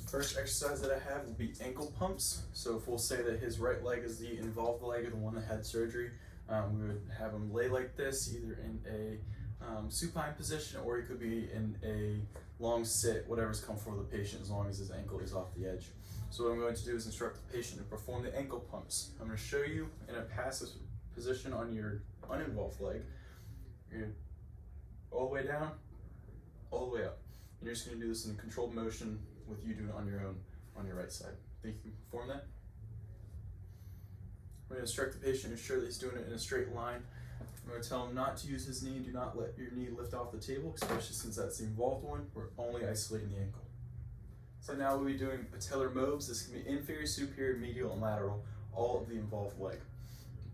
First exercise that I have will be ankle pumps. So if we'll say that his right leg is the involved leg of the one that had surgery, we would have him lay like this, either in a supine position, or he could be in a long sit, whatever's comfortable for the patient, as long as his ankle is off the edge. So what I'm going to do is instruct the patient to perform the ankle pumps. I'm going to show you in a passive position on your uninvolved leg. You're going to all the way down, all the way up. And you're just going to do this in a controlled motion with you doing it on your own on your right side. Think you can perform that? We're going to instruct the patient to ensure that he's doing it in a straight line. I'm going to tell him not to use his knee. Do not let your knee lift off the table, especially since that's the involved one. We're only isolating the ankle. So now we'll be doing patellar mobs. This can be inferior, superior, medial, and lateral, all of the involved leg.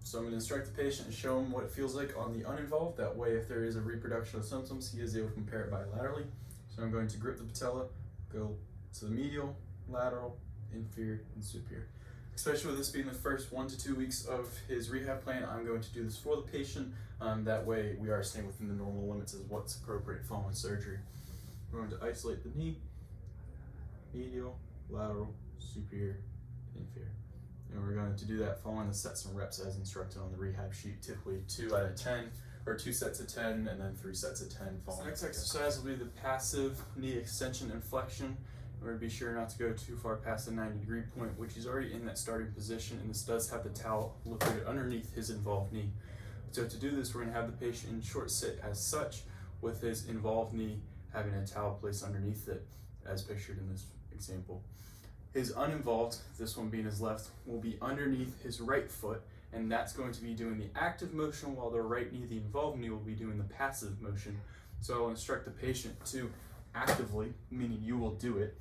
So I'm going to instruct the patient and show him what it feels like on the uninvolved. That way, if there is a reproduction of symptoms, he is able to compare it bilaterally. So I'm going to grip the patella, go to the medial, lateral, inferior, and superior. Especially with this being the first 1 to 2 weeks of his rehab plan, I'm going to do this for the patient. That way we are staying within the normal limits of what's appropriate following surgery. We're going to isolate the knee, medial, lateral, superior, inferior. And we're going to do that following the sets and reps as instructed on the rehab sheet, typically 2 out of 10, or 2 sets of 10, and then 3 sets of 10 following. The next exercise will be the passive knee extension and flexion. We're going to be sure not to go too far past the 90-degree point, which he's already in that starting position, and this does have the towel located underneath his involved knee. So to do this, we're going to have the patient in short sit as such, with his involved knee having a towel placed underneath it, as pictured in this example. His uninvolved, this one being his left, will be underneath his right foot, and that's going to be doing the active motion, while the right knee, the involved knee, will be doing the passive motion. So I'll instruct the patient to actively, meaning you will do it,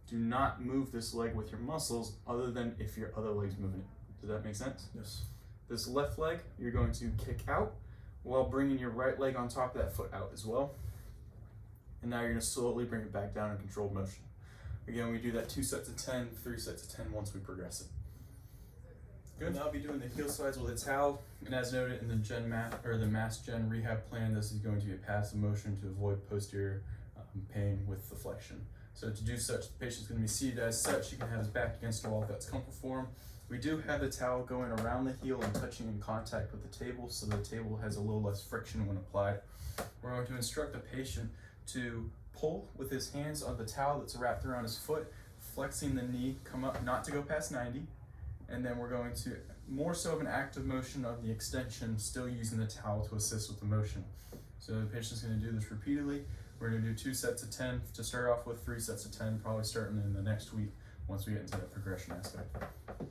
do not move this leg with your muscles other than if your other leg's moving it. Does that make sense? Yes. This left leg, you're going to kick out while bringing your right leg on top of that foot out as well. And now you're going to slowly bring it back down in controlled motion. Again, we do that 2 sets of 10, 3 sets of 10 once we progress it. Good. Now I'll be doing the heel slides with a towel, and as noted in the Mass Gen rehab plan, this is going to be a passive motion to avoid posterior pain with the flexion. So to do such, the patient's going to be seated as such. You can have his back against the wall if that's comfortable for him. We do have the towel going around the heel and touching in contact with the table, so the table has a little less friction when applied. We're going to instruct the patient to pull with his hands on the towel that's wrapped around his foot, flexing the knee, come up, not to go past 90, and then we're going to, more so of an active motion of the extension, still using the towel to assist with the motion. So the patient's going to do this repeatedly. We're going to do 2 sets of 10 to start off with, 3 sets of 10, probably starting in the next week once we get into that progression aspect.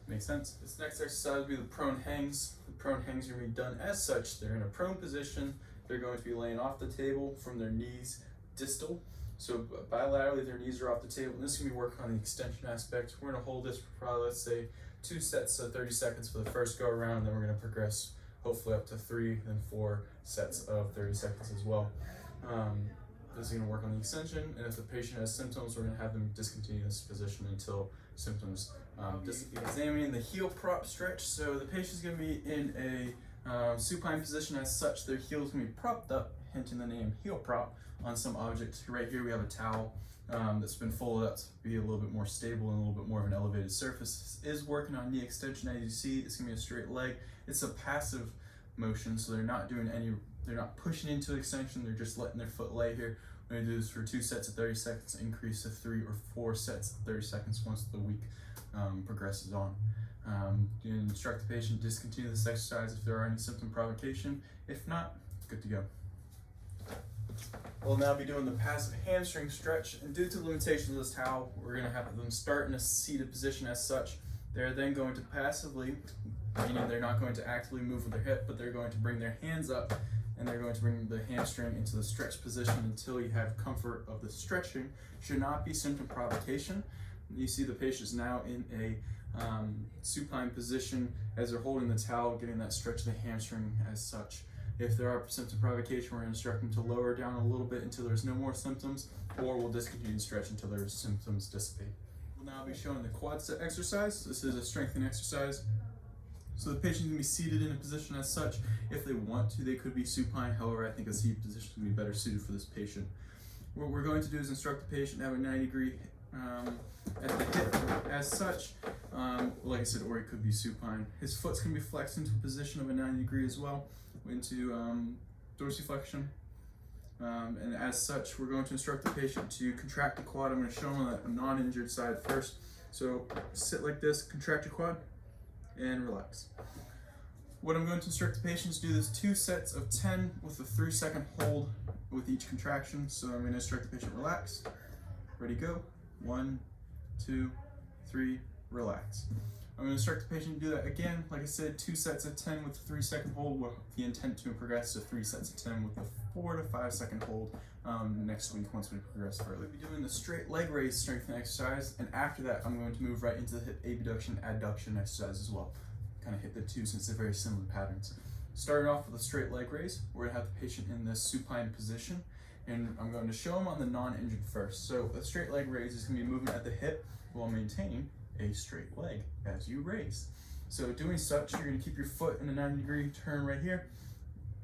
Make sense? This next exercise will be the prone hangs. The prone hangs are going to be done as such. They're in a prone position. They're going to be laying off the table from their knees distal. So bilaterally, their knees are off the table. And this is going to be working on the extension aspect. We're going to hold this for probably, let's say, 2 sets of 30 seconds for the first go around, and then we're going to progress hopefully up to 3, then 4 sets of 30 seconds as well. This is going to work on the extension, and if the patient has symptoms, we're going to have them discontinue this position until symptoms dissipate. Examining the heel prop stretch. So the patient's going to be in a supine position as such. Their heel is going to be propped up, hinting the name heel prop, on some object. Right here we have a towel that's been folded up to be a little bit more stable and a little bit more of an elevated surface. This is working on knee extension. As you see, it's going to be a straight leg. It's a passive motion, so they're not doing any. They're not pushing into extension, they're just letting their foot lay here. We're going to do this for 2 sets of 30 seconds, increase to 3 or 4 sets of 30 seconds once the week progresses on. You can instruct the patient to discontinue this exercise if there are any symptom provocation. If not, good to go. We'll now be doing the passive hamstring stretch, and due to the limitations of this towel, we're going to have them start in a seated position as such. They're then going to passively, meaning they're not going to actively move with their hip, but they're going to bring their hands up, and they're going to bring the hamstring into the stretch position until you have comfort of the stretching. Should not be symptom provocation. You see the patient's now in a supine position as they're holding the towel, getting that stretch of the hamstring as such. If there are symptom provocation, we're going to instruct them to lower down a little bit until there's no more symptoms, or we'll discontinue the stretch until their symptoms dissipate. We'll now be showing the quad set exercise. This is a strengthening exercise. So the patient can be seated in a position as such. If they want to, they could be supine. However, I think a seated position would be better suited for this patient. What we're going to do is instruct the patient to have a 90-degree at the hip as such. Like I said, or it could be supine. His foot's gonna be flexed into a position of a 90 degree as well, into dorsiflexion. And as such, we're going to instruct the patient to contract the quad. I'm going to show them on the non-injured side first. So sit like this, contract your quad, and relax. What I'm going to instruct the patient is do this 2 sets of 10 with a 3-second hold with each contraction. So I'm going to instruct the patient, relax, ready, go, 1, 2, 3, relax. I'm going to instruct the patient to do that again, like I said, 2 sets of 10 with a 3-second hold with the intent to progress to 3 sets of 10 with a 4 to 5 second hold next week once we progress further. We'll be doing the straight leg raise strengthening exercise, and after that I'm going to move right into the hip abduction adduction exercise as well. Kind of hit the two since they're very similar patterns. Starting off with a straight leg raise, we're going to have the patient in this supine position, and I'm going to show them on the non-injured first. So a straight leg raise is going to be movement at the hip while maintaining a straight leg as you raise. So doing such, you're going to keep your foot in a 90 degree turn right here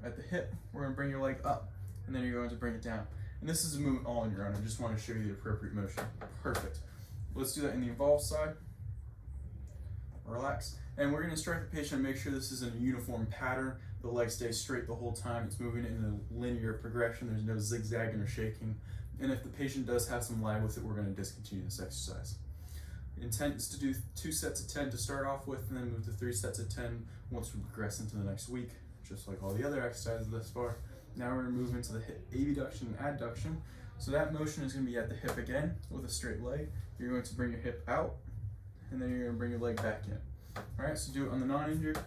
at the hip. We're going to bring your leg up, and then you're going to bring it down. And this is a movement all on your own. I just want to show you the appropriate motion. Perfect. Let's do that in the involved side. Relax. And we're going to instruct the patient to make sure this is in a uniform pattern. The leg stays straight the whole time. It's moving in a linear progression. There's no zigzagging or shaking. And if the patient does have some lag with it, we're going to discontinue this exercise. The intent is to do 2 sets of 10 to start off with, and then move to 3 sets of 10 once we progress into the next week, just like all the other exercises thus far. Now we're going to move into the hip abduction and adduction. So that motion is going to be at the hip again with a straight leg. You're going to bring your hip out, and then you're going to bring your leg back in. All right, so do it on the non-injured.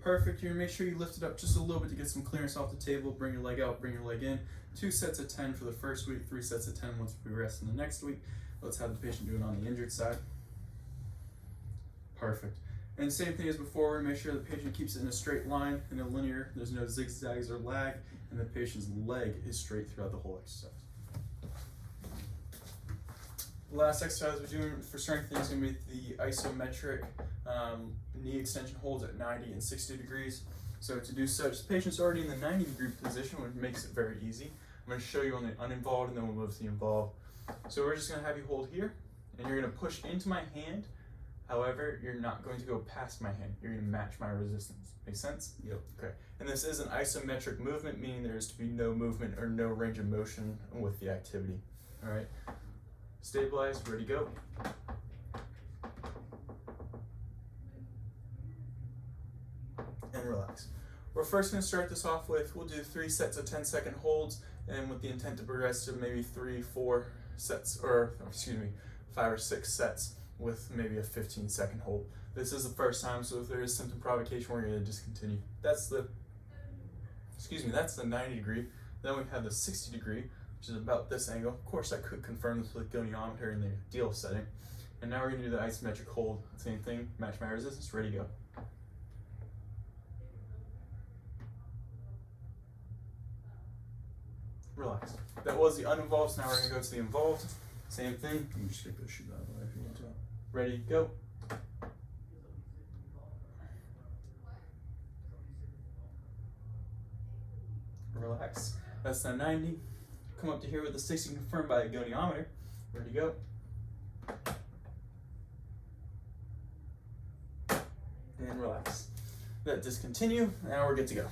Perfect. You're going to make sure you lift it up just a little bit to get some clearance off the table. Bring your leg out, bring your leg in. 2 sets of 10 for the first week, 3 sets of 10 once we progress in the next week. Let's have the patient do it on the injured side. Perfect. And same thing as before, make sure the patient keeps it in a straight line, in a linear, there's no zigzags or lag, and the patient's leg is straight throughout the whole exercise. The last exercise we're doing for strengthening is going to be the isometric knee extension holds at 90 and 60 degrees. So to do such, the patient's already in the 90 degree position, which makes it very easy. I'm going to show you on the uninvolved, and then we'll move to the involved. So we're just going to have you hold here, and you're going to push into my hand. However, you're not going to go past my hand. You're going to match my resistance. Make sense? Yep. Okay. And this is an isometric movement, meaning there is to be no movement or no range of motion with the activity. All right. Stabilize, ready, go. And relax. We're first going to start this off with, we'll do 3 sets of 10-second holds, and with the intent to progress to maybe 3, 4 sets, or excuse me, 5 or 6 sets with maybe a 15-second hold. This is the first time, so if there is symptom provocation, we're going to discontinue. That's the 90 degree. Then we have the 60 degree, which is about this angle. Of course, I could confirm this with goniometer in the deal setting. And now we're going to do the isometric hold. Same thing, match my resistance, ready, go. Relax. That was the uninvolved, so now we're going to go to the involved. Same thing. You can just take those shoes out of the way if you want to. Ready, go. Relax. That's the 90. Come up to here with the 60 confirmed by the goniometer. Ready, go. And relax. Let discontinue. Now we're good to go.